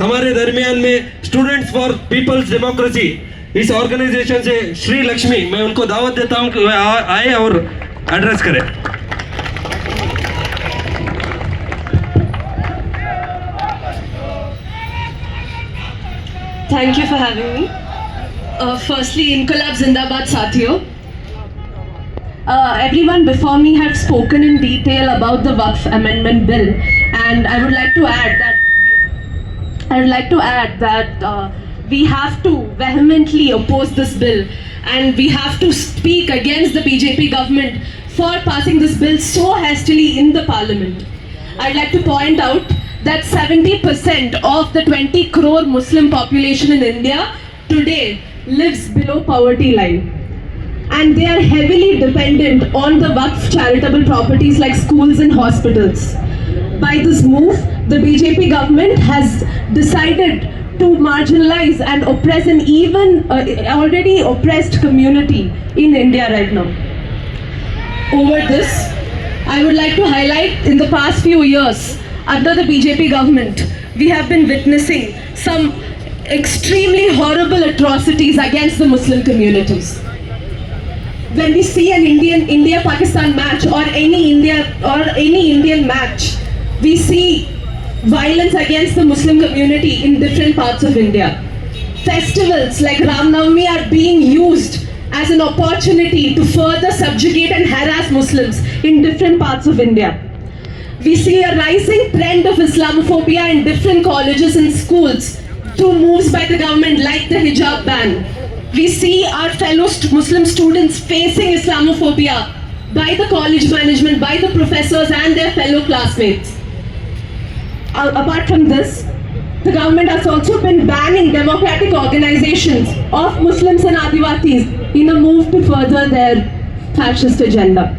हमारे दरमियान में स्टूडेंट्स फॉर पीपल्स डेमोक्रेसी इस ऑर्गेनाइजेशन से श्री लक्ष्मी, मैं उनको दावत देता हूं कि वह आए और एड्रेस करें। Thank you for having me. Firstly, Inqilab Zindabad Sathiyo. Everyone before me have spoken in detail about the Waqf Amendment Bill, and I would like to add that we have to vehemently oppose this bill, and we have to speak against the BJP government for passing this bill so hastily in the parliament. I'd like to point out that 70% of the 20 crore Muslim population in India today lives below poverty line, and they are heavily dependent on the Waqf charitable properties like schools and hospitals. By this move, the BJP government has decided to marginalize and oppress an even already oppressed community in India right now. Over this, I would like to highlight in the past few years, under the BJP government, we have been witnessing some extremely horrible atrocities against the Muslim communities. When we see an India-Pakistan match or any Indian match, we see violence against the Muslim community in different parts of India. Festivals like Ram Navami are being used as an opportunity to further subjugate and harass Muslims in different parts of India. We see a rising trend of Islamophobia in different colleges and schools through moves by the government like the hijab ban. We see our fellow Muslim students facing Islamophobia by the college management, by the professors and their fellow classmates. Apart from this, the government has also been banning democratic organizations of Muslims and Adivasis in a move to further their fascist agenda.